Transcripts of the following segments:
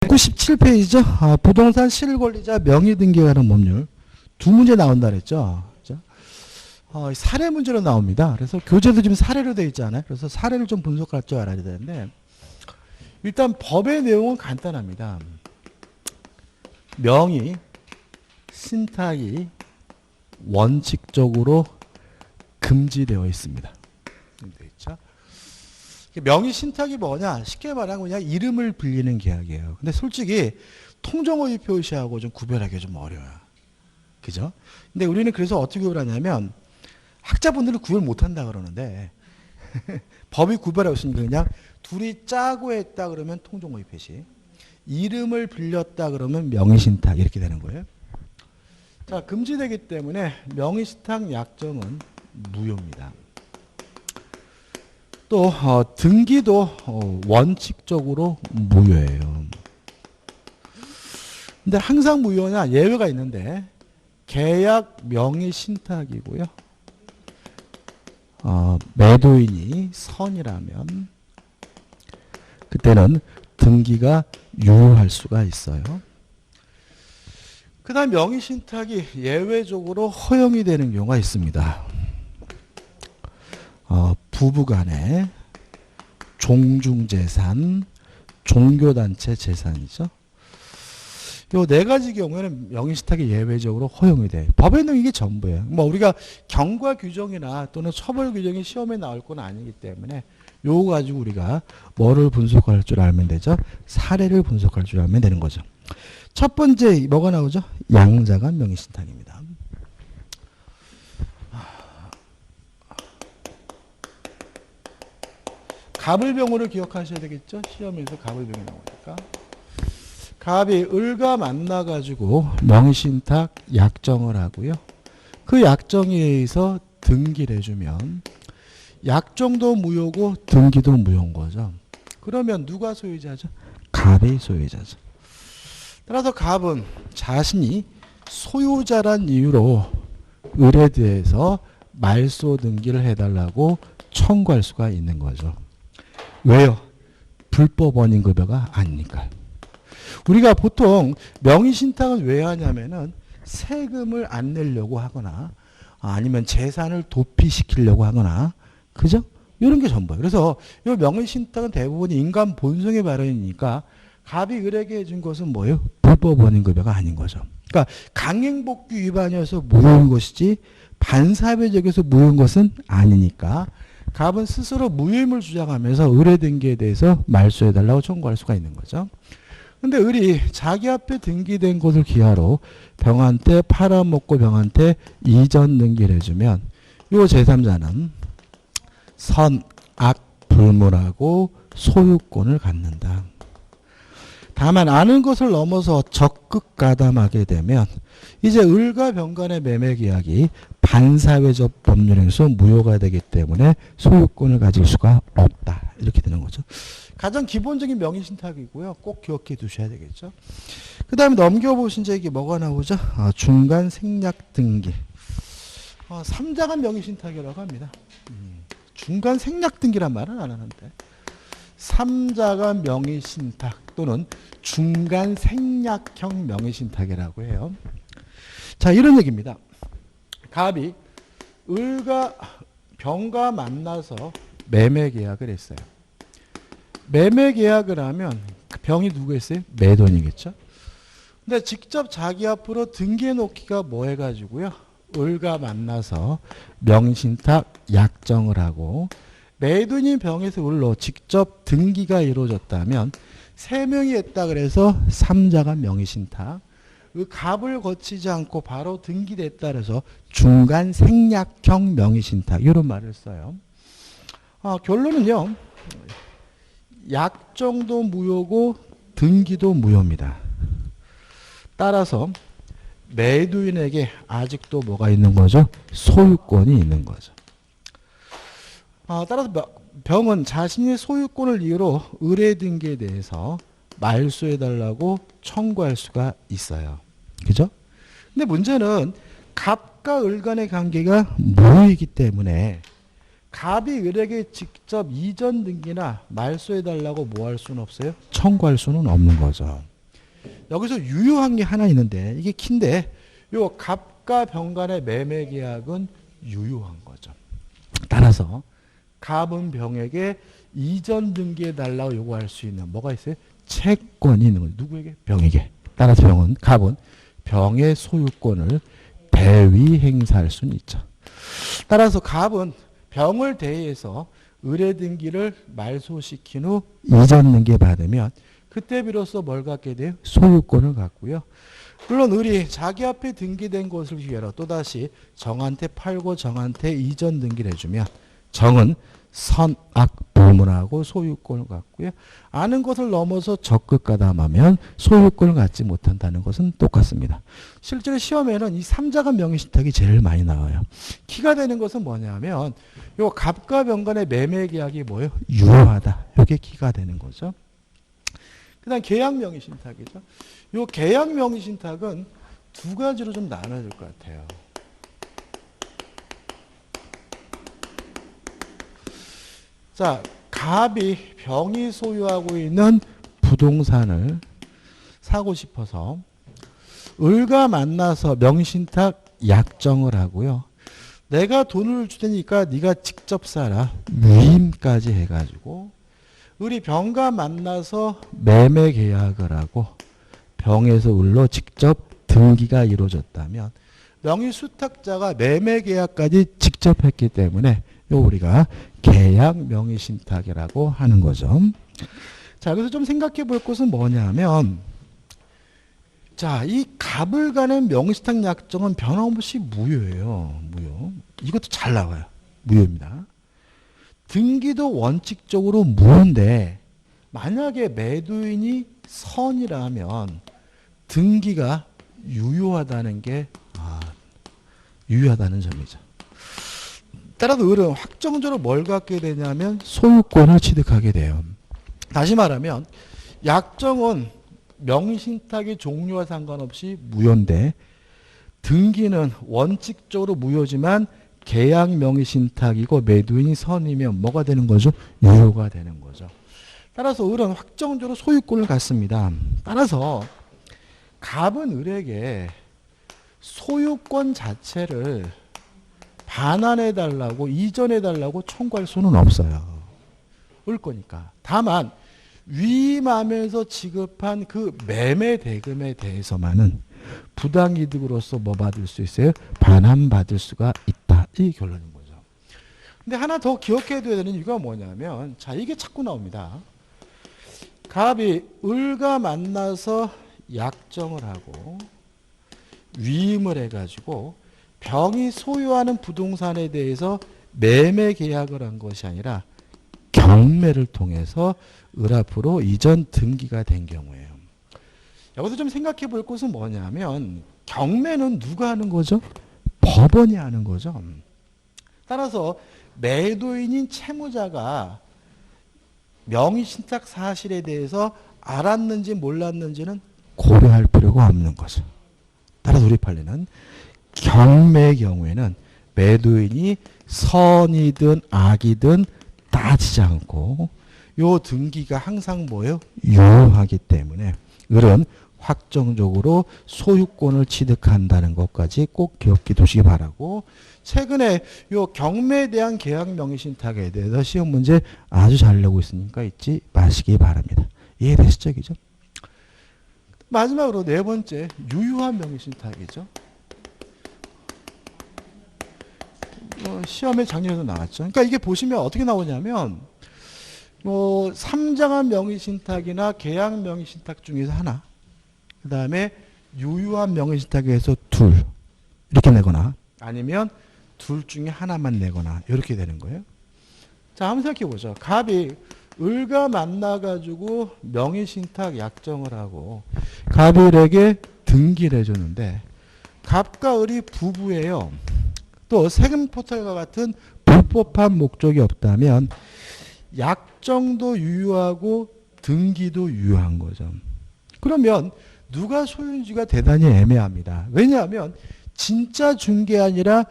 197페이지죠. 부동산 실권리자 명의등기에 관한 법률 두 문제 나온다 그랬죠. 그죠? 사례 문제로 나옵니다. 그래서 교재도 지금 사례로 되어 있잖아요. 그래서 사례를 좀 분석할 줄 알아야 되는데 일단 법의 내용은 간단합니다. 명의 신탁이 원칙적으로 금지되어 있습니다. 되어 있죠? 명의 신탁이 뭐냐? 쉽게 말하면 그냥 이름을 빌리는 계약이에요. 근데 솔직히 통정허위 표시하고 좀 구별하기 좀 어려워요. 그죠? 근데 우리는 그래서 어떻게 구별하냐면 학자분들은 구별 못한다 그러는데 법이 구별하고 있으니까 그냥 둘이 짜고 했다 그러면 통정허위 표시, 이름을 빌렸다 그러면 명의 신탁 이렇게 되는 거예요. 자, 금지되기 때문에 명의 신탁 약정은 무효입니다. 또 등기도 원칙적으로 무효예요. 근데 항상 무효냐? 예외가 있는데 계약 명의 신탁이고요. 매도인이 선이라면 그때는 등기가 유효할 수가 있어요. 그 다음 명의 신탁이 예외적으로 허용이 되는 경우가 있습니다. 부부간의 종중재산, 종교단체 재산이죠. 요 네 가지 경우에는 명의신탁이 예외적으로 허용이 돼요. 법에 있는 이게 전부예요. 뭐 우리가 경과 규정이나 또는 처벌 규정이 시험에 나올 건 아니기 때문에 요거 가지고 우리가 뭐를 분석할 줄 알면 되죠? 사례를 분석할 줄 알면 되는 거죠. 첫 번째 뭐가 나오죠? 양자간 명의신탁입니다. 갑을병으로 기억하셔야 되겠죠? 시험에서 갑을병이 나오니까. 갑이 을과 만나가지고 명의신탁 약정을 하고요. 그 약정에 의해서 등기를 해주면 약정도 무효고 등기도 무효인 거죠. 그러면 누가 소유자죠? 갑이 소유자죠. 따라서 갑은 자신이 소유자란 이유로 을에 대해서 말소 등기를 해달라고 청구할 수가 있는 거죠. 왜요? 불법 원인급여가 아니니까요. 우리가 보통 명의신탁은 왜 하냐면은 세금을 안 내려고 하거나 아니면 재산을 도피시키려고 하거나, 그죠? 이런 게 전부예요. 그래서 이 명의신탁은 대부분 인간 본성의 발현이니까 갑이 을에게 해준 것은 뭐예요? 불법 원인급여가 아닌 거죠. 그러니까 강행복귀 위반이어서 무효인 것이지 반사회적에서 무효인 것은 아니니까 갑은 스스로 무효임을 주장하면서 을의 등기에 대해서 말소해달라고 청구할 수가 있는 거죠. 근데 을이 자기 앞에 등기된 것을 기하로 병한테 팔아먹고 병한테 이전 등기를 해주면 이 제3자는 선, 악, 불문하고 소유권을 갖는다. 다만 아는 것을 넘어서 적극 가담하게 되면 이제 을과 병 간의 매매 계약이 반사회적 법률에서 무효가 되기 때문에 소유권을 가질 수가 없다. 이렇게 되는 거죠. 가장 기본적인 명의신탁이고요. 꼭 기억해 두셔야 되겠죠. 그 다음에 넘겨보신 이제 이게 뭐가 나오죠? 중간 생략 등기. 3자간 명의신탁이라고 합니다. 중간 생략 등기란 말은 안 하는데 3자간 명의신탁 또는 중간 생략형 명의신탁이라고 해요. 자, 이런 얘기입니다. 갑이 을과 병과 만나서 매매 계약을 했어요. 매매 계약을 하면 병이 누구였어요? 매도인이겠죠. 근데 직접 자기 앞으로 등기해 놓기가 뭐 해가지고요. 을과 만나서 명의신탁 약정을 하고 매도인이 병에서 을로 직접 등기가 이루어졌다면 세 명이 했다 그래서 3자간 명의신탁. 그 갑을 거치지 않고 바로 등기됐다 그래서 중간 생략형 명의신탁 이런 말을 써요. 결론은요. 약정도 무효고 등기도 무효입니다. 따라서 매도인에게 아직도 뭐가 있는 거죠? 소유권이 있는 거죠. 따라서 병은 자신의 소유권을 이유로 을의 등기에 대해서 말소해달라고 청구할 수가 있어요. 그죠? 근데 문제는 갑과 을 간의 관계가 무효이기 때문에 갑이 을에게 직접 이전 등기나 말소해달라고 뭐 할 수는 없어요? 청구할 수는 없는 거죠. 여기서 유효한 게 하나 있는데 이게 키인데 요 갑과 병 간의 매매 계약은 유효한 거죠. 따라서 갑은 병에게 이전 등기해 달라고 요구할 수 있는 뭐가 있어요? 채권이 있는 거죠. 누구에게? 병에게. 따라서 갑은 병의 소유권을 대위 행사할 수는 있죠. 따라서 갑은 병을 대위해서 의뢰 등기를 말소시킨 후 이전 등기 받으면 그때 비로소 뭘 갖게 돼요? 소유권을 갖고요. 물론 을이 자기 앞에 등기된 것을 기회로 또다시 정한테 팔고 정한테 이전 등기를 해주면 정은 선악 불문하고 소유권을 갖고요. 아는 것을 넘어서 적극 가담하면 소유권을 갖지 못한다는 것은 똑같습니다. 실제로 시험에는 이 삼자간 명의신탁이 제일 많이 나와요. 키가 되는 것은 뭐냐면 요 갑과 병 간의 매매 계약이 뭐예요? 유효하다. 이게 키가 되는 거죠. 그다음 계약 명의신탁이죠. 요 계약 명의신탁은 두 가지로 좀 나눠질 것 같아요. 자, 갑이 병이 소유하고 있는 부동산을 사고 싶어서 을과 만나서 명의신탁 약정을 하고요. 내가 돈을 줄 테니까 네가 직접 사라. 위임까지 해가지고 을이 병과 만나서 매매 계약을 하고 병에서 을로 직접 등기가 이루어졌다면 명의수탁자가 매매 계약까지 직접 했기 때문에 우리가 계약 명의신탁이라고 하는 거죠. 자, 그래서 좀 생각해 볼 것은 뭐냐면 자, 이 갑을 가는 명의신탁 약정은 변함없이 무효예요. 무효. 이것도 잘 나와요. 무효입니다. 등기도 원칙적으로 무효인데 만약에 매도인이 선이라면 등기가 유효하다는 게 유효하다는 점이죠. 따라서 을은 확정적으로 뭘 갖게 되냐면 소유권을 취득하게 돼요. 다시 말하면 약정은 명의신탁의 종류와 상관없이 무효인데 등기는 원칙적으로 무효지만 계약 명의신탁이고 매도인이 선이면 뭐가 되는 거죠? 유효가 되는 거죠. 따라서 을은 확정적으로 소유권을 갖습니다. 따라서 갑은 을에게 소유권 자체를 반환해달라고 이전해달라고 청구할 수는 없어요. 을 거니까. 다만 위임하면서 지급한 그 매매 대금에 대해서만은 부당이득으로서 뭐 받을 수 있어요? 반환받을 수가 있다. 이 결론인 거죠. 근데 하나 더 기억해야 되는 이유가 뭐냐면 자, 이게 자꾸 나옵니다. 갑이 을과 만나서 약정을 하고 위임을 해가지고 병이 소유하는 부동산에 대해서 매매 계약을 한 것이 아니라 경매를 통해서 을 앞으로 이전 등기가 된 경우예요. 여기서 좀 생각해 볼 것은 뭐냐면 경매는 누가 하는 거죠? 법원이 하는 거죠. 따라서 매도인인 채무자가 명의신탁 사실에 대해서 알았는지 몰랐는지는 고려할 필요가 없는 거죠. 따라서 우리 판례는 경매의 경우에는 매도인이 선이든 악이든 따지지 않고 요 등기가 항상 뭐예요? 유효하기 때문에 을은 확정적으로 소유권을 취득한다는 것까지 꼭 기억해 두시기 바라고 최근에 요 경매에 대한 계약 명의신탁에 대해서 시험 문제 아주 잘 내고 있으니까 잊지 마시기 바랍니다. 이해되시죠? 그죠? 마지막으로 네 번째 유효한 명의신탁이죠. 시험에 작년에도 나왔죠. 그러니까 이게 보시면 어떻게 나오냐면 삼장한 명의신탁이나 계약 명의신탁 중에서 하나 그 다음에 유효한 명의신탁에서 둘 이렇게 내거나 아니면 둘 중에 하나만 내거나 이렇게 되는 거예요. 자, 한번 생각해 보죠. 갑이 을과 만나가지고 명의신탁 약정을 하고 갑이 을에게 등기를 해줬는데 갑과 을이 부부예요. 또 세금 포탈과 같은 불법한 목적이 없다면 약정도 유효하고 등기도 유효한 거죠. 그러면 누가 소유인지가 대단히 애매합니다. 왜냐하면 진짜 준 게 아니라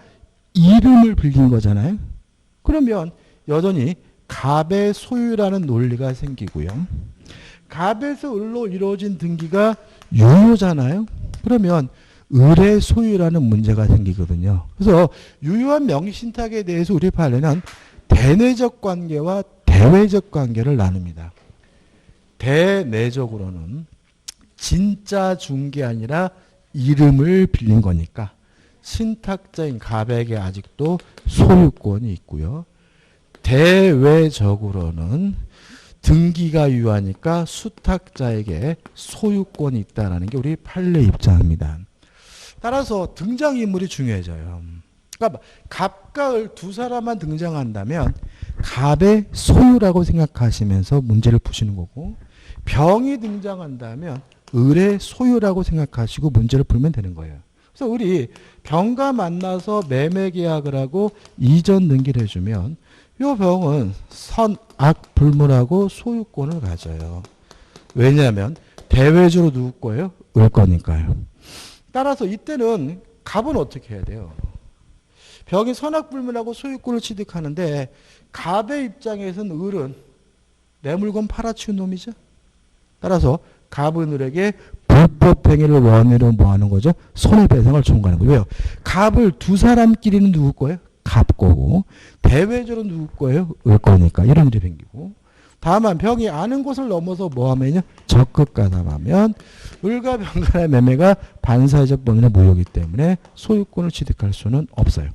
이름을 빌린 거잖아요. 그러면 여전히 갑의 소유라는 논리가 생기고요. 갑에서 을로 이루어진 등기가 유효잖아요. 그러면 을의 소유라는 문제가 생기거든요. 그래서 유효한 명의신탁에 대해서 우리 판례는 대내적 관계와 대외적 관계를 나눕니다. 대내적으로는 진짜 준 게 아니라 이름을 빌린 거니까 신탁자인 갑에게 아직도 소유권이 있고요. 대외적으로는 등기가 유효하니까 수탁자에게 소유권이 있다는 게 우리 판례 입장입니다. 따라서 등장인물이 중요해져요. 그러니까 갑과 을 두 사람만 등장한다면 갑의 소유라고 생각하시면서 문제를 푸시는 거고, 병이 등장한다면 을의 소유라고 생각하시고 문제를 풀면 되는 거예요. 그래서 우리 병과 만나서 매매 계약을 하고 이전 등기를 해주면 이 병은 선악 불문하고 소유권을 가져요. 왜냐하면 대외적으로 누구 거예요? 을 거니까요. 따라서 이때는 갑은 어떻게 해야 돼요? 병이 선악불문하고 소유권을 취득하는데 갑의 입장에서는 을은 내 물건 팔아치운 놈이죠. 따라서 갑은 을에게 불법행위를 원인으로 뭐 하는 거죠? 손해배상을 청구하는 거예요. 왜요? 갑을 두 사람끼리는 누구 거예요? 갑 거고, 대외적으로 누구 거예요? 을 거니까 이런 일이 생기고, 다만 병이 아는 곳을 넘어서 뭐 하면요? 적극 가담하면 을과 병 간의 매매가 반사회적 범위의 무효이기 때문에 소유권을 취득할 수는 없어요.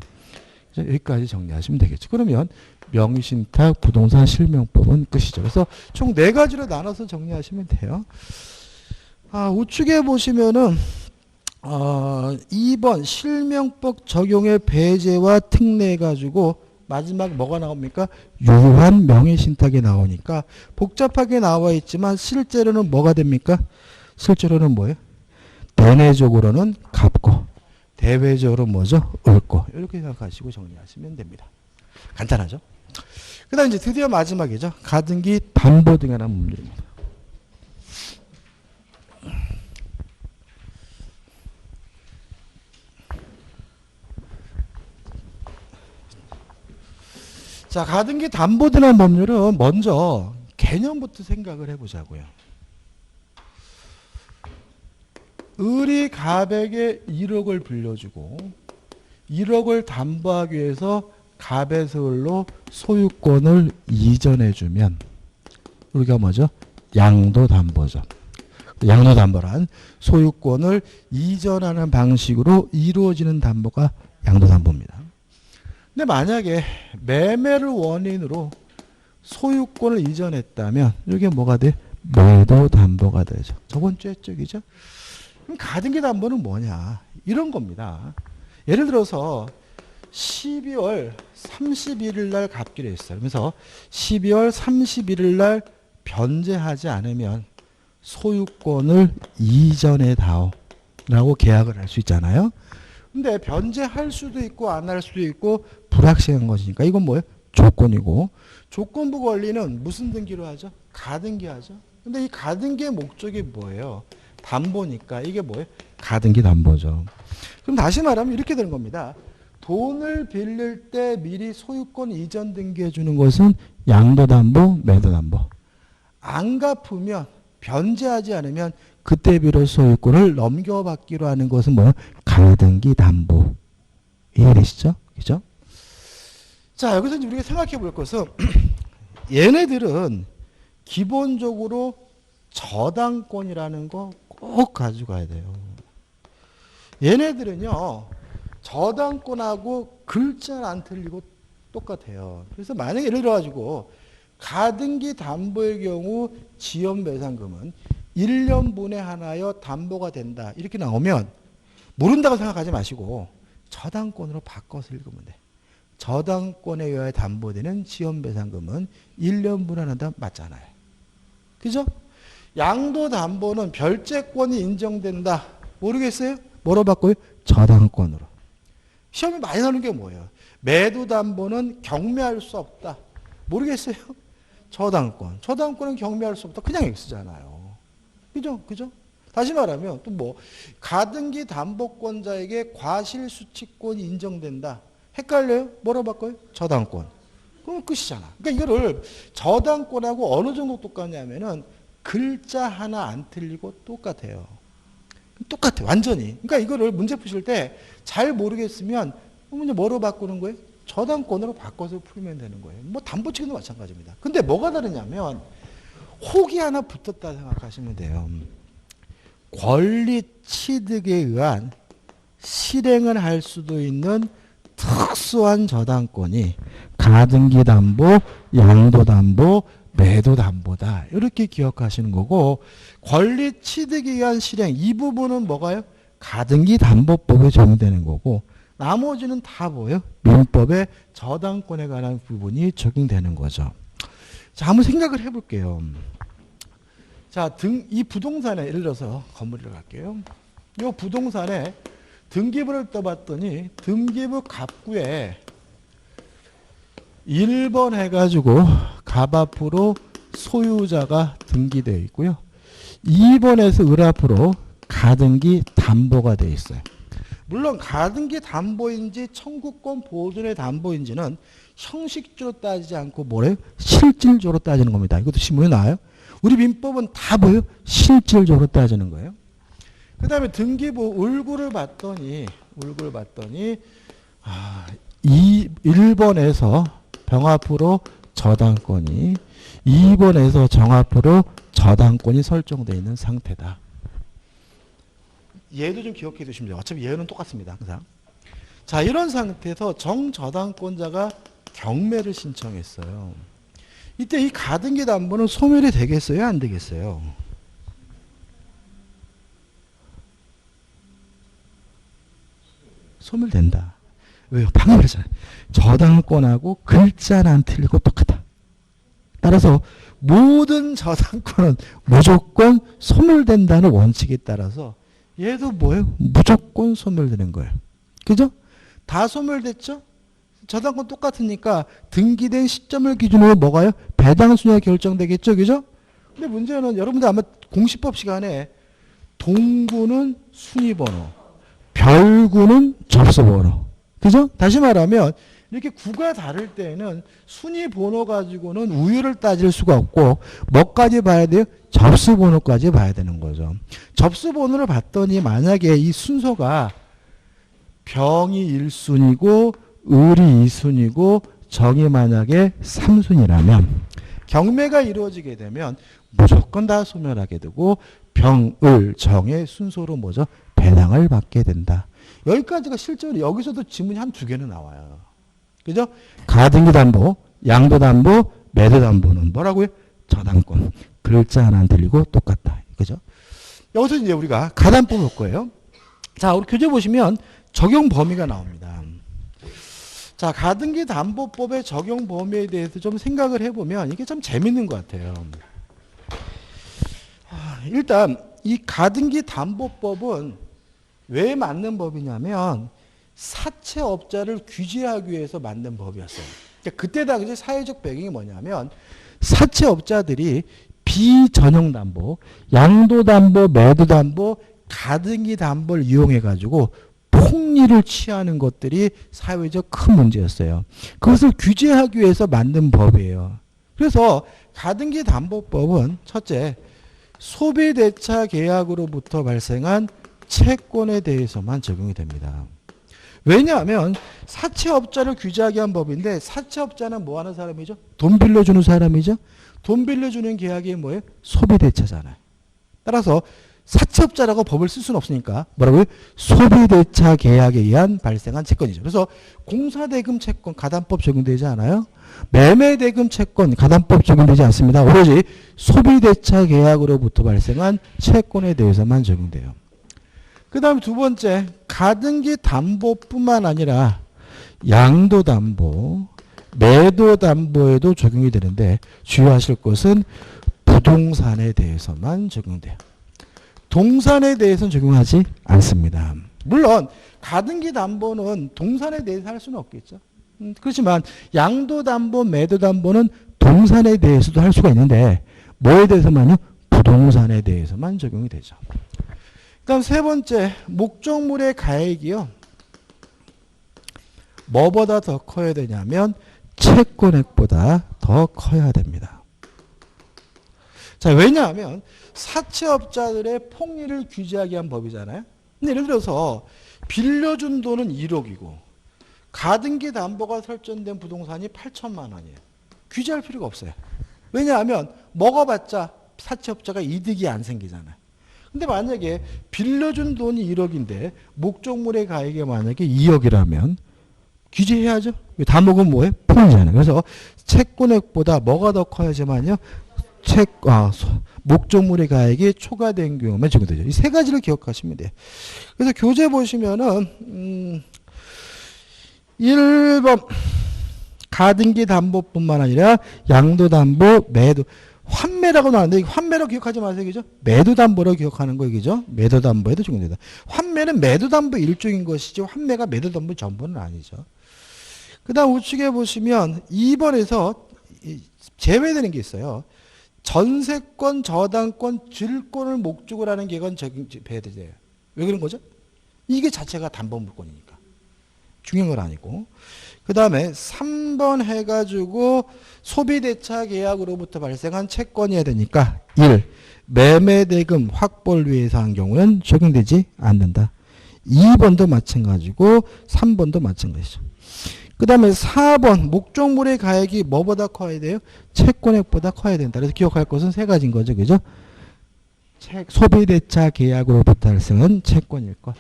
여기까지 정리하시면 되겠죠. 그러면 명의신탁 부동산 실명법은 끝이죠. 그래서 총 4가지로 나눠서 정리하시면 돼요. 우측에 보시면은 2번 실명법 적용의 배제와 특례 가지고 마지막 뭐가 나옵니까? 유효한 명의신탁이 나오니까 복잡하게 나와 있지만 실제로는 뭐가 됩니까? 실제로는 뭐예요? 대내적으로는 갑고 대외적으로 뭐죠? 을고. 이렇게 생각하시고 정리하시면 됩니다. 간단하죠? 그 다음 이제 드디어 마지막이죠. 가등기 담보 등에 관한 문제입니다. 자, 가등기 담보 등에 관한 법률은 먼저 개념부터 생각을 해보자고요. 을이 갑에게 1억을 빌려주고 1억을 담보하기 위해서 갑에서 을로 소유권을 이전해주면 우리가 뭐죠? 양도담보죠. 양도담보란 소유권을 이전하는 방식으로 이루어지는 담보가 양도담보입니다. 근데 만약에 매매를 원인으로 소유권을 이전했다면 이게 뭐가 돼? 매도담보가 되죠. 저번 주에 쪽이죠. 그럼 가등기 담보는 뭐냐? 이런 겁니다. 예를 들어서 12월 31일 날 갚기로 했어요. 그래서 12월 31일 날 변제하지 않으면 소유권을 이전해 다오 라고 계약을 할 수 있잖아요. 근데 변제할 수도 있고 안 할 수도 있고 불확실한 것이니까 이건 뭐예요? 조건이고, 조건부 권리는 무슨 등기로 하죠? 가등기 하죠. 근데 이 가등기의 목적이 뭐예요? 담보니까 이게 뭐예요? 가등기 담보죠. 그럼 다시 말하면 이렇게 되는 겁니다. 돈을 빌릴 때 미리 소유권 이전 등기해 주는 것은 양도담보, 매도담보. 안 갚으면 변제하지 않으면 그때 비로소 소유권을 넘겨받기로 하는 것은 뭐예요? 가등기 담보. 이해되시죠? 그죠? 자, 여기서 우리가 생각해 볼 것은 얘네들은 기본적으로 저당권이라는 거 꼭 가져가야 돼요. 얘네들은요, 저당권하고 글자는 안 틀리고 똑같아요. 그래서 만약에 예를 들어가지고 가등기 담보의 경우 지연배상금은 1년분에 하나여 담보가 된다. 이렇게 나오면 모른다고 생각하지 마시고 저당권으로 바꿔서 읽으면 돼. 저당권에 의하여 담보되는 지연배상금은 1년분에 하나 맞잖아요. 그죠? 양도담보는 별채권이 인정된다. 모르겠어요? 뭐로 바꿔요? 저당권으로. 시험에 많이 나오는 게 뭐예요? 매도담보는 경매할 수 없다. 모르겠어요? 저당권. 저당권은 경매할 수 없다. 그냥 X잖아요. 그죠? 그죠? 다시 말하면 또 뭐 가등기 담보권자에게 과실수취권이 인정된다. 헷갈려요? 뭐로 바꿔요? 저당권. 그럼 끝이잖아. 그러니까 이거를 저당권하고 어느 정도 똑같냐면은 글자 하나 안 틀리고 똑같아요. 똑같아, 완전히. 그러니까 이거를 문제 푸실 때 잘 모르겠으면 문제 뭐로 바꾸는 거예요? 저당권으로 바꿔서 풀면 되는 거예요. 뭐 담보책도 마찬가지입니다. 근데 뭐가 다르냐면 혹이 하나 붙었다 생각하시면 돼요. 권리 취득에 의한 실행을 할 수도 있는 특수한 저당권이 가등기 담보, 양도 담보, 매도 담보다. 이렇게 기억하시는 거고, 권리 취득에 의한 실행, 이 부분은 뭐가요? 가등기 담보법에 적용되는 거고, 나머지는 다 뭐예요? 민법의 저당권에 관한 부분이 적용되는 거죠. 자, 한번 생각을 해볼게요. 자, 이 부동산에, 예를 들어서 건물을 갈게요. 이 부동산에 등기부를 떠봤더니 등기부 갑구에 1번 해가지고 갑 앞으로 소유자가 등기되어 있고요. 2번에서 을 앞으로 가등기 담보가 되어 있어요. 물론 가등기 담보인지 청구권 보존의 담보인지는 형식적으로 따지지 않고 뭐래요? 실질적으로 따지는 겁니다. 이것도 신문에 나와요. 우리 민법은 다 뭐예요? 실질적으로 따지는 거예요. 그 다음에 등기부 을구를 봤더니 1번에서 병 앞으로 저당권이 2번에서 정 앞으로 저당권이 설정되어 있는 상태다. 얘도 좀 기억해 두시면 돼요. 어차피 얘는 똑같습니다. 항상. 자, 이런 상태에서 정저당권자가 경매를 신청했어요. 이때 이 가등기 담보는 소멸이 되겠어요? 안 되겠어요? 소멸된다. 왜요? 방금 그랬잖아요. 저당권하고 글자는 안 틀리고 똑같아. 따라서 모든 저당권은 무조건 소멸된다는 원칙에 따라서 얘도 뭐예요? 무조건 소멸되는 거예요. 그죠? 다 소멸됐죠? 저당권 똑같으니까 등기된 시점을 기준으로 뭐가요? 배당순위가 결정되겠죠? 그죠? 근데 문제는 여러분들 아마 공시법 시간에 동구는 순위번호, 별구는 접수번호. 그죠? 다시 말하면 이렇게 구가 다를 때에는 순위번호 가지고는 우유를 따질 수가 없고 뭐까지 봐야 돼요? 접수번호까지 봐야 되는 거죠. 접수번호를 봤더니 만약에 이 순서가 병이 1순위고 을이 2순위고 정이 만약에 3순위라면 경매가 이루어지게 되면 무조건 다 소멸하게 되고 병, 을, 정의 순서로 뭐죠? 배당을 받게 된다. 여기까지가 실제로 여기서도 지문이 한 두 개는 나와요. 그죠? 가등기 담보, 양도 담보, 매도 담보는 뭐라고요? 저당권. 글자 하나 안 들리고 똑같다. 그죠? 여기서 이제 우리가 가담법 볼 거예요. 자, 우리 교재 보시면 적용 범위가 나옵니다. 자, 가등기 담보법의 적용 범위에 대해서 좀 생각을 해보면 이게 좀 재밌는 것 같아요. 일단 이 가등기 담보법은 왜 만든 법이냐면 사채업자를 규제하기 위해서 만든 법이었어요. 그러니까 그때 당시 사회적 배경이 뭐냐면 사채업자들이 비전형담보, 양도담보, 매도담보, 가등기 담보를 이용해가지고 폭리를 취하는 것들이 사회적 큰 문제였어요. 그것을 규제하기 위해서 만든 법이에요. 그래서 가등기 담보법은 첫째, 소비대차 계약으로부터 발생한 채권에 대해서만 적용이 됩니다. 왜냐하면 사채업자를 규제하기 위한 법인데 사채업자는 뭐 하는 사람이죠? 돈 빌려주는 사람이죠. 돈 빌려주는 계약이 뭐예요? 소비대차잖아요. 따라서 사채업자라고 법을 쓸 수는 없으니까 뭐라고요? 소비대차 계약에 의한 발생한 채권이죠. 그래서 공사대금 채권 가담법 적용되지 않아요? 매매대금 채권 가담법 적용되지 않습니다. 오로지 소비대차 계약으로부터 발생한 채권에 대해서만 적용돼요. 그 다음에 두 번째, 가등기 담보뿐만 아니라 양도담보, 매도담보에도 적용이 되는데 주의하실 것은 부동산에 대해서만 적용돼요. 동산에 대해서는 적용하지 않습니다. 물론 가등기 담보는 동산에 대해서 할 수는 없겠죠. 그렇지만 양도담보, 매도담보는 동산에 대해서도 할 수가 있는데 뭐에 대해서만요? 부동산에 대해서만 적용이 되죠. 그다음 세 번째, 목적물의 가액이요. 뭐보다 더 커야 되냐면 채권액보다 더 커야 됩니다. 자, 왜냐하면 사채업자들의 폭리를 규제하기 위한 법이잖아요. 근데 예를 들어서 빌려준 돈은 1억이고 가등기 담보가 설정된 부동산이 8천만 원이에요. 규제할 필요가 없어요. 왜냐하면 먹어봤자 사채업자가 이득이 안 생기잖아요. 근데 만약에 빌려준 돈이 1억인데 목적물의 가액이 만약에 2억이라면 규제해야죠. 다 먹으면 뭐해? 폭리잖아요. 그래서 채권액보다 뭐가 더 커야지만요. 목적물의 가액이 초과된 경우만 적용되죠. 이 세 가지를 기억하시면 돼요. 그래서 교재 보시면은 1번 가등기 담보뿐만 아니라 양도담보, 매도, 환매라고 나왔는데 환매로 기억하지 마세요. 그죠? 매도담보로 기억하는 거 그죠? 매도담보에도 적용된다. 환매는 매도담보 일종인 것이지 환매가 매도담보 전부는 아니죠. 그 다음 우측에 보시면 2번에서 제외되는 게 있어요. 전세권, 저당권, 질권을 목적으로 하는 계획은 배제돼요. 왜 그런 거죠? 이게 자체가 담보물권이니까. 중요한 건 아니고. 그 다음에 3번 해가지고 소비대차 계약으로부터 발생한 채권이어야 되니까 1. 매매대금 확보를 위해서 한 경우는 적용되지 않는다. 2번도 마찬가지고 3번도 마찬가지죠. 그 다음에 4번 목적물의 가액이 뭐보다 커야 돼요? 채권액보다 커야 된다. 그래서 기억할 것은 세 가지인 거죠. 그죠? 소비대차 계약으로부터 발생한 채권일 것.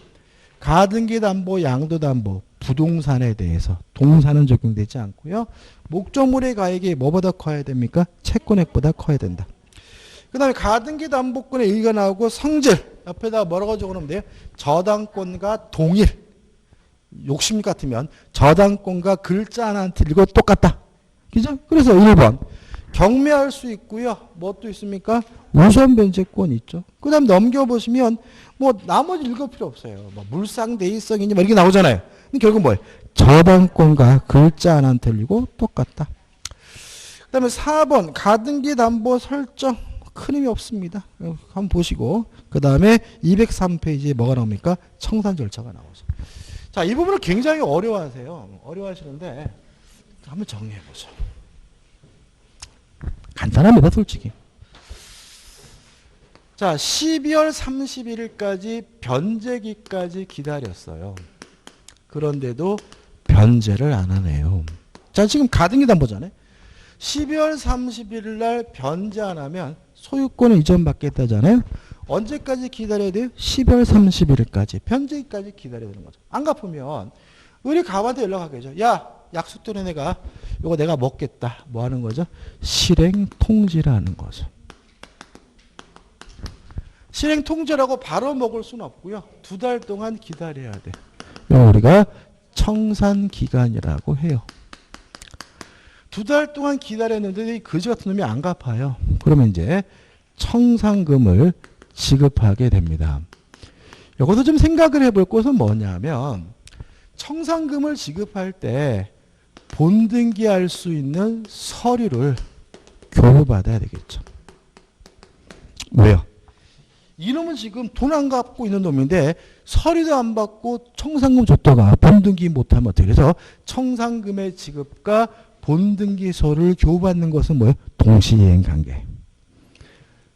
가등기 담보, 양도 담보, 부동산에 대해서 동산은 적용되지 않고요. 목적물의 가액이 뭐보다 커야 됩니까? 채권액보다 커야 된다. 그 다음에 가등기 담보권의 일가 나오고 성질 옆에다 뭐라고 적어놓으면 돼요? 저당권과 동일. 욕심 같으면 저당권과 글자 하나 틀리고 똑같다. 그죠? 그래서 1번 경매할 수 있고요. 뭐 또 있습니까? 우선 변제권 있죠. 그 다음 넘겨보시면 뭐 나머지 읽을 필요 없어요. 뭐 물상대의성이니 뭐 이렇게 나오잖아요. 근데 결국 뭐예요? 저당권과 글자 하나 틀리고 똑같다. 그 다음에 4번 가등기 담보 설정 큰 의미 없습니다. 한번 보시고 그 다음에 203페이지에 뭐가 나옵니까? 청산 절차가 나오죠. 자, 이 부분을 굉장히 어려워하세요. 어려워하시는데 한번 정리해보죠. 간단합니다, 솔직히. 자, 12월 31일까지 변제기까지 기다렸어요. 그런데도 변제를 안 하네요. 자, 지금 가등기 담보잖아요. 12월 31일 날 변제 안 하면 소유권을 이전받겠다잖아요. 언제까지 기다려야 돼요? 12월 31일까지. 변제기까지 기다려야 되는 거죠. 안 갚으면 우리 갑한테 연락하겠죠. 야, 약속대로 내가 이거 내가 먹겠다. 뭐 하는 거죠? 실행 통지라는 거죠. 실행 통지라고 바로 먹을 수는 없고요. 2달 동안 기다려야 돼. 이거 우리가 청산 기간이라고 해요. 2달 동안 기다렸는데 이 거지 같은 놈이 안 갚아요. 그러면 이제 청산금을 지급하게 됩니다. 이것도 좀 생각을 해볼 것은 뭐냐면 청산금을 지급할 때 본등기할 수 있는 서류를 교부받아야 되겠죠. 왜요? 이놈은 지금 돈 안 갚고 있는 놈인데 서류도 안 받고 청산금 줬다가 본등기 못하면 어떻게 해서 청산금의 지급과 본등기서를 교부받는 것은 뭐예요? 동시이행 관계.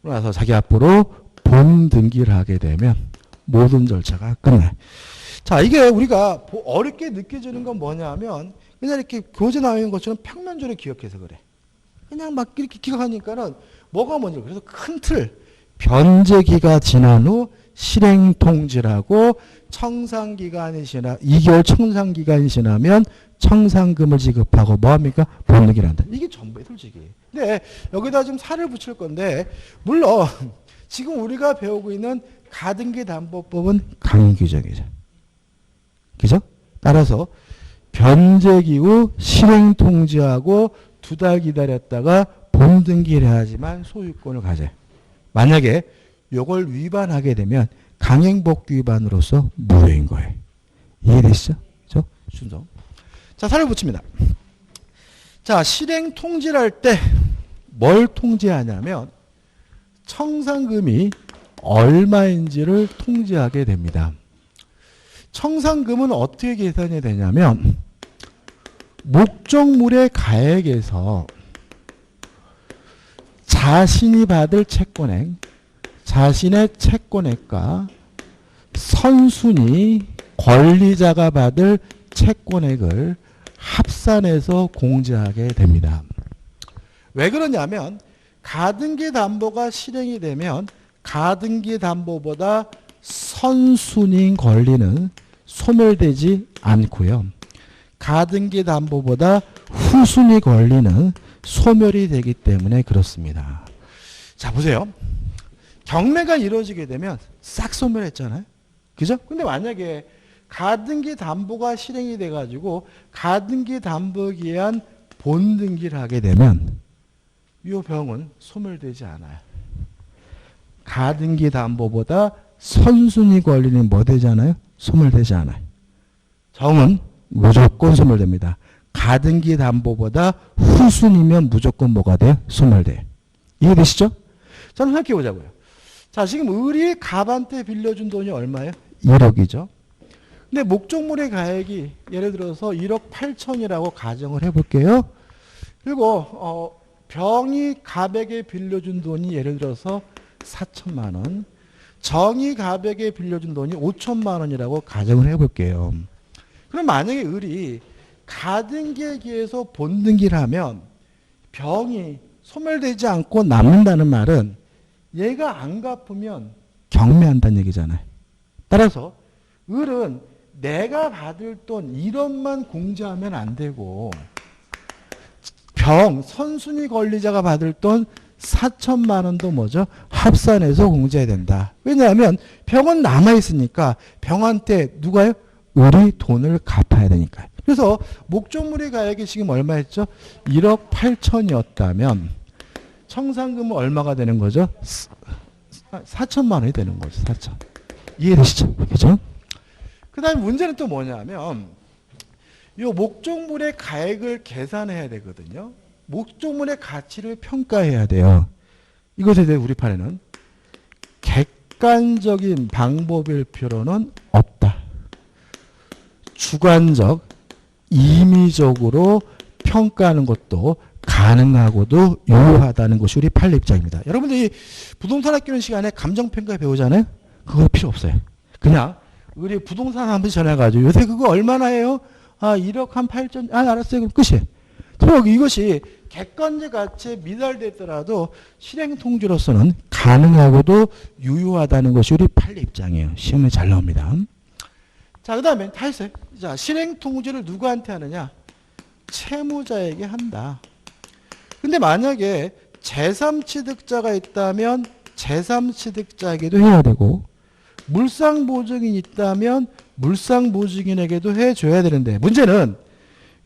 그래서 자기 앞으로 본등기를 하게 되면 모든 절차가 끝나요. 자, 이게 우리가 어렵게 느껴지는 건 뭐냐면 그냥 이렇게 교재 나와 있는 것처럼 평면적으로 기억해서 그래. 그냥 막 이렇게 기억하니까는 뭐가 뭔지. 그래서 큰 틀. 변제기가 지난 후 실행통지라고 청산기간이 지나 2개월 청산기간이 지나면 청산금을 지급하고 뭐합니까? 본등기를 한다. 이게 전부예요, 솔직히. 근데 여기다 좀 살을 붙일 건데 물론 지금 우리가 배우고 있는 가등기 담보법은 강행 규정이죠. 그죠? 따라서 변제기 후 실행통지하고 2달 기다렸다가 본등기를 해야지만 소유권을 가져요. 만약에 이걸 위반하게 되면 강행복귀 위반으로서 무효인 거예요. 이해되시죠? 그죠? 순서. 자, 살을 붙입니다. 자, 실행 통지를 할 때 뭘 통지하냐면 청산금이 얼마인지를 통지하게 됩니다. 청산금은 어떻게 계산이 되냐면 목적물의 가액에서 자신이 받을 채권액, 자신의 채권액과 선순위 권리자가 받을 채권액을 합산해서 공제하게 됩니다. 왜 그러냐면 가등기 담보가 실행이 되면 가등기 담보보다 선순위 권리는 소멸되지 않고요. 가등기 담보보다 후순위 권리는 소멸이 되기 때문에 그렇습니다. 자, 보세요. 경매가 이루어지게 되면 싹 소멸했잖아요. 그죠? 근데 만약에 가등기 담보가 실행이 돼가지고 가등기 담보에 의한 본등기를 하게 되면 이 병은 소멸되지 않아요. 가등기 담보보다 선순위 권리는 뭐 되잖아요? 소멸되지 않아요. 정은 무조건 소멸됩니다. 가등기 담보보다 후순위면 무조건 뭐가 돼요? 소멸돼요. 이해되시죠? 자, 한번 생각해 보자고요. 자, 지금 을이 갑한테 빌려준 돈이 얼마예요? 1억이죠. 근데 목적물의 예를 들어서 1억 8천이라고 가정을 해볼게요. 그리고 병이 갑에게 빌려준 돈이 예를 들어서 4천만 원, 정이 갑에게 빌려준 돈이 5천만 원이라고 가정을 해볼게요. 그럼 만약에 을이 가등기에 기해서 본등기를 하면 병이 소멸되지 않고 남는다는 말은 얘가 안 갚으면 경매한다는 얘기잖아요. 따라서 을은 내가 받을 돈 1원만 공제하면 안 되고 선순위 권리자가 받을 돈 4천만 원도 뭐죠? 합산해서 공제해야 된다. 왜냐하면 병은 남아있으니까 병한테 누가요? 을이 돈을 갚아야 되니까요. 그래서 목적물의 가액이 지금 얼마였죠? 1억 8천이었다면 청산금은 얼마가 되는 거죠? 4천만 원이 되는 거죠. 4천. 이해되시죠? 그죠? 그 다음에 문제는 또 뭐냐면 이 목적물의 가액을 계산해야 되거든요. 목적물의 가치를 평가해야 돼요. 이것에 대해 우리 판에는 객관적인 방법일 필요는 없다. 주관적, 임의적으로 평가하는 것도 가능하고도 유효하다는 것이 우리 판례 입장입니다. 여러분들이 부동산 학교 시간에 감정평가 배우잖아요. 그거 필요 없어요. 그냥 우리 부동산 한 번 전해가지고 요새 그거 얼마나 해요? 1억 한 8천. 알았어요. 그럼 끝이에요. 그리고 이것이 객관적 가치에 미달됐더라도 실행 통지로서는 가능하고도 유효하다는 것이 우리 판례 입장이에요. 시험에 잘 나옵니다. 자, 그 다음에 다 했어요. 자, 실행 통지를 누구한테 하느냐? 채무자에게 한다. 근데 만약에 제3취득자가 있다면 제3취득자에게도 해야 되고 물상보증인이 있다면 물상보증인에게도 해줘야 되는데 문제는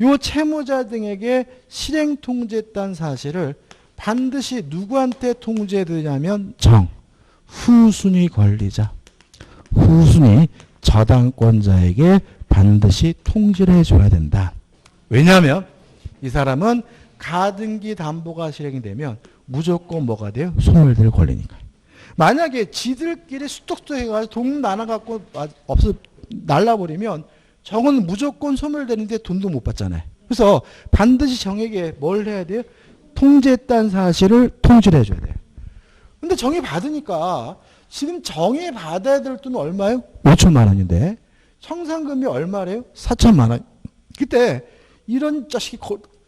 이 채무자 등에게 실행 통지했다는 사실을 반드시 누구한테 통지해야 되냐면 후순위 권리자, 후순위 저당권자에게 반드시 통지를 해줘야 된다. 왜냐하면 이 사람은 가등기 담보가 실행이 되면 무조건 뭐가 돼요? 소멸될 권리니까. 만약에 지들끼리 수톡도 해가지고 돈 나눠갖고 날라버리면 정은 무조건 소멸되는데 돈도 못 받잖아요. 그래서 반드시 정에게 뭘 해야 돼요? 통지했다는 사실을 통지를 해줘야 돼요. 근데 정이 받으니까 지금 정이 받아야 될 돈은 얼마예요? 5천만 원인데 청산금이 얼마래요? 4천만 원. 그때 이런 자식이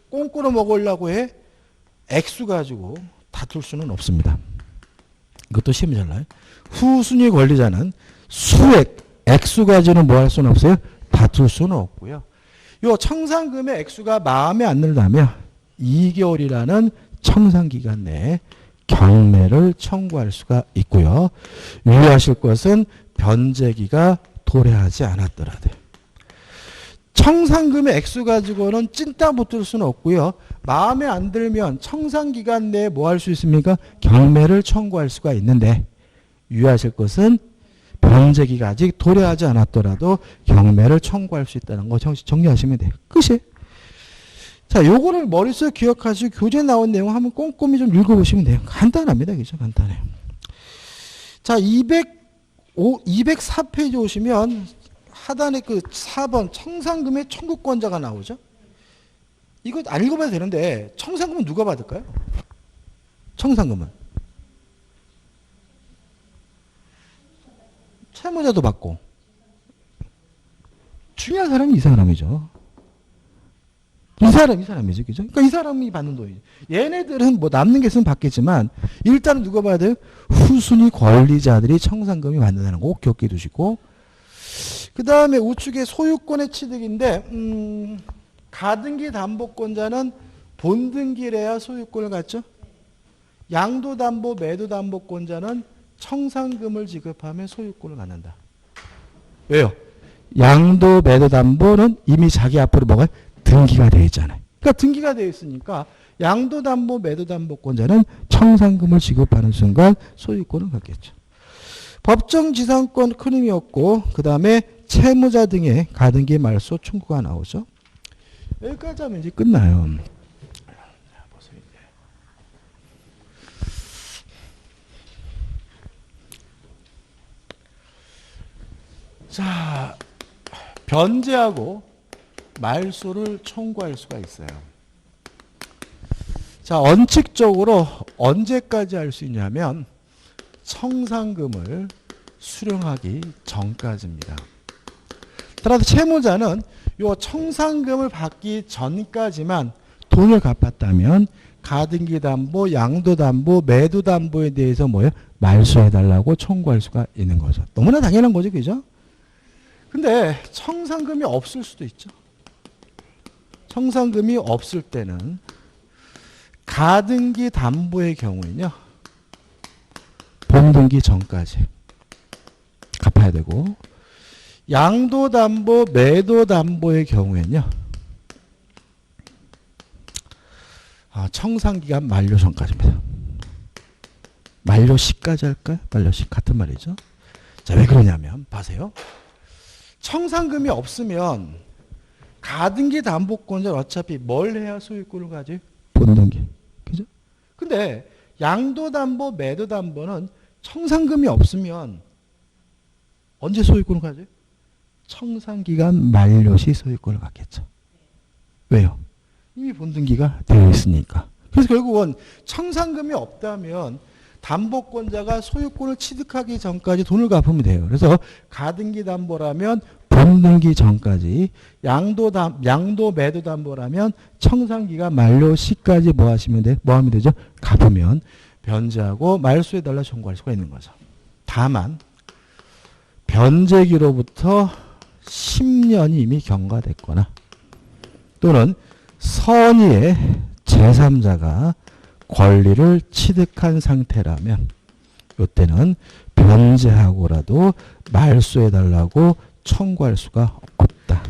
꽁꾸러 먹으려고 해? 액수 가지고 다툴 수는 없습니다. 이것도 시험이 잘 나요. 후순위 권리자는 수액, 액수 가지고는 뭐 할 수는 없어요? 다툴 수는 없고요. 요 청산금의 액수가 마음에 안 든다면 2개월이라는 청산기간 내에 경매를 청구할 수가 있고요. 유의하실 것은 변제기가 도래하지 않았더라도 청산금의 액수 가지고는 찐따 붙을 수는 없고요. 마음에 안 들면 청산기간 내에 뭐 할 수 있습니까? 경매를 청구할 수가 있는데 유의하실 것은 변제기가 아직 도래하지 않았더라도 경매를 청구할 수 있다는 거 정리하시면 돼요. 끝이. 자, 요거를 머릿속에 기억하시고 교재에 나온 내용 한번 꼼꼼히 좀 읽어보시면 돼요. 간단합니다. 그죠? 간단해요. 자, 204페이지 오시면 하단에 그 4번 청산금의 청구권자가 나오죠. 이거 안 읽어봐도 되는데 청산금은 누가 받을까요? 청산금은 채무자도 받고 중요한 사람이 이 사람이죠. 이 사람이죠. 그죠? 그러니까 이 사람이 받는 돈이죠. 얘네들은 뭐 남는 게 있으면 받겠지만 일단은 누가 봐야 돼요? 후순위 권리자들이 청산금이 받는다는 거 꼭 기억해 두시고, 그 다음에 우측에 소유권의 취득인데 가등기 담보권자는 본등기래야 소유권을 갖죠. 양도담보 매도담보권자는 청산금을 지급하면 소유권을 갖는다. 왜요? 양도 매도담보는 이미 자기 앞으로 뭐가 등기가 되어 있잖아요. 그러니까 등기가 되어 있으니까 양도담보 매도담보권자는 청산금을 지급하는 순간 소유권을 갖겠죠. 법정지상권 큰 힘이 없고 그 다음에 채무자 등의 가등기 말소 청구가 나오죠. 여기까지 하면 이제 끝나요. 자, 변제하고 말소를 청구할 수가 있어요. 자, 원칙적으로 언제까지 할 수 있냐면 청산금을 수령하기 전까지입니다. 따라서 채무자는 요 청산금을 받기 전까지만 돈을 갚았다면 가등기 담보, 양도 담보, 매도 담보에 대해서 뭐예요? 말소해달라고 청구할 수가 있는 거죠. 너무나 당연한 거죠, 그죠? 근데 청산금이 없을 수도 있죠. 청산금이 없을 때는 가등기 담보의 경우에는요, 본등기 전까지 갚아야 되고, 양도 담보, 매도 담보의 경우에는요, 청산기간 만료 전까지입니다. 만료 시까지 할까요? 만료 시 같은 말이죠. 자, 왜 그러냐면 봐세요. 청산금이 없으면 가등기 담보권자는 어차피 뭘 해야 소유권을 가져요? 본등기. 그죠? 근데 양도담보, 매도담보는 청산금이 없으면 언제 소유권을 가져요? 청산기간 만료 시 소유권을 갖겠죠. 왜요? 이미 본등기가 되어 있으니까. 그래서 결국은 청산금이 없다면 담보권자가 소유권을 취득하기 전까지 돈을 갚으면 돼요. 그래서 가등기 담보라면 본등기 전까지, 양도 매도 담보라면 청산기간 만료 시까지 뭐 하시면 돼? 뭐 하면 되죠? 갚으면 변제하고 말소해달라 청구할 수가 있는 거죠. 다만 변제기로부터 10년이 이미 경과됐거나 또는 선의의 제3자가 권리를 취득한 상태라면 이때는 변제하고라도 말소해달라고 청구할 수가 없다.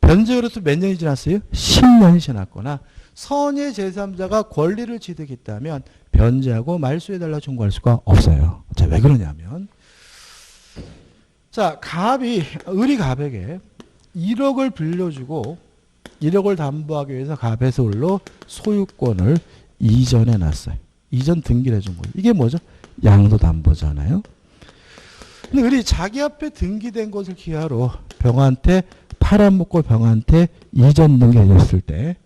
변제로부터 몇 년이 지났어요? 10년이 지났거나 선의의 제3자가 권리를 취득했다면 변제하고 말소해달라고 청구할 수가 없어요. 자, 왜 그러냐면 자, 을이 갑에게 1억을 빌려주고 1억을 담보하기 위해서 갑에서 을로 소유권을 이전해 놨어요. 이전 등기를 해준 거예요. 이게 뭐죠? 양도담보잖아요. 근데 을이 자기 앞에 등기된 것을 기하로 병한테 팔아먹고 병한테 이전 등기해줬을 때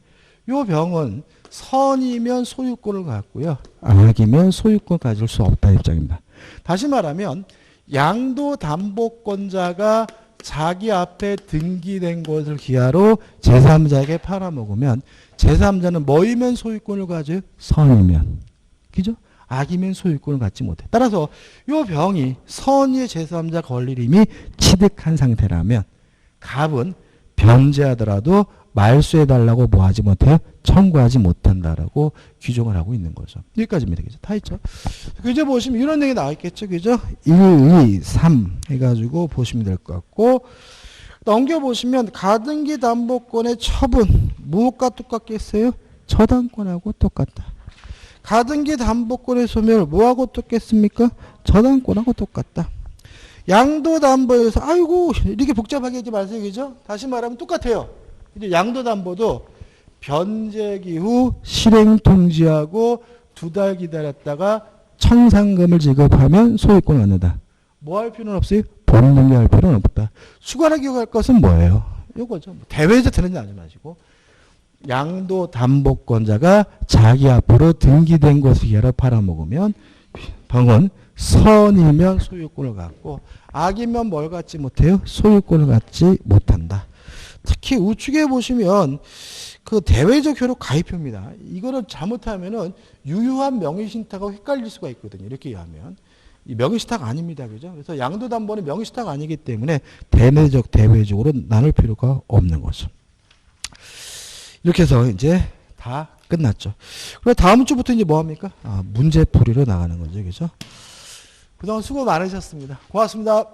이 병은 선이면 소유권을 갖고요. 악이면 소유권 가질 수 없다는 입장입니다. 다시 말하면 양도담보권자가 자기 앞에 등기된 것을 기하로 제3자에게 팔아먹으면 제3자는 뭐이면 소유권을 가져요? 선이면. 그죠? 악이면 소유권을 갖지 못해. 따라서 이 병이 선의의 제3자 권리를 이미 취득한 상태라면 갑은 변제하더라도 말소해달라고 뭐 하지 못해요? 청구하지 못한다라고 규정을 하고 있는 거죠. 여기까지입니다. 그죠? 다 있죠? 이제 보시면 이런 얘기 나와 있겠죠? 그죠? 1, 2, 3 해가지고 보시면 될 것 같고, 넘겨보시면 가등기 담보권의 처분, 무엇과 똑같겠어요? 저당권하고 똑같다. 가등기 담보권의 소멸, 뭐하고 똑같습니까? 저당권하고 똑같다. 양도담보에서, 아이고, 이렇게 복잡하게 하지 마세요. 그죠? 다시 말하면 똑같아요. 이제 양도담보도 변제기 후 실행 통지하고 2달 기다렸다가 청산금을 지급하면 소유권을 얻는다. 뭐 할 필요는 없어요? 본등기 할 필요는 없다. 추가로 기억할 것은 뭐예요? 이거죠. 대회에서 되는지 하지 마시고 양도담보권자가 자기 앞으로 등기된 것을 얘를 팔아먹으면 병은 선이면 소유권을 갖고 악이면 뭘 갖지 못해요? 소유권을 갖지 못한다. 특히 우측에 보시면 그 대외적 효력 가입표입니다. 이거를 잘못하면은 유효한 명의신탁하고 헷갈릴 수가 있거든요. 이렇게 하면. 이 명의신탁 아닙니다. 그죠? 그래서 양도담보는 명의신탁 아니기 때문에 대내적, 대외적으로 나눌 필요가 없는 거죠. 이렇게 해서 이제 다 끝났죠. 그럼 다음 주부터 이제 뭐 합니까? 문제풀이로 나가는 거죠. 그죠? 그동안 수고 많으셨습니다. 고맙습니다.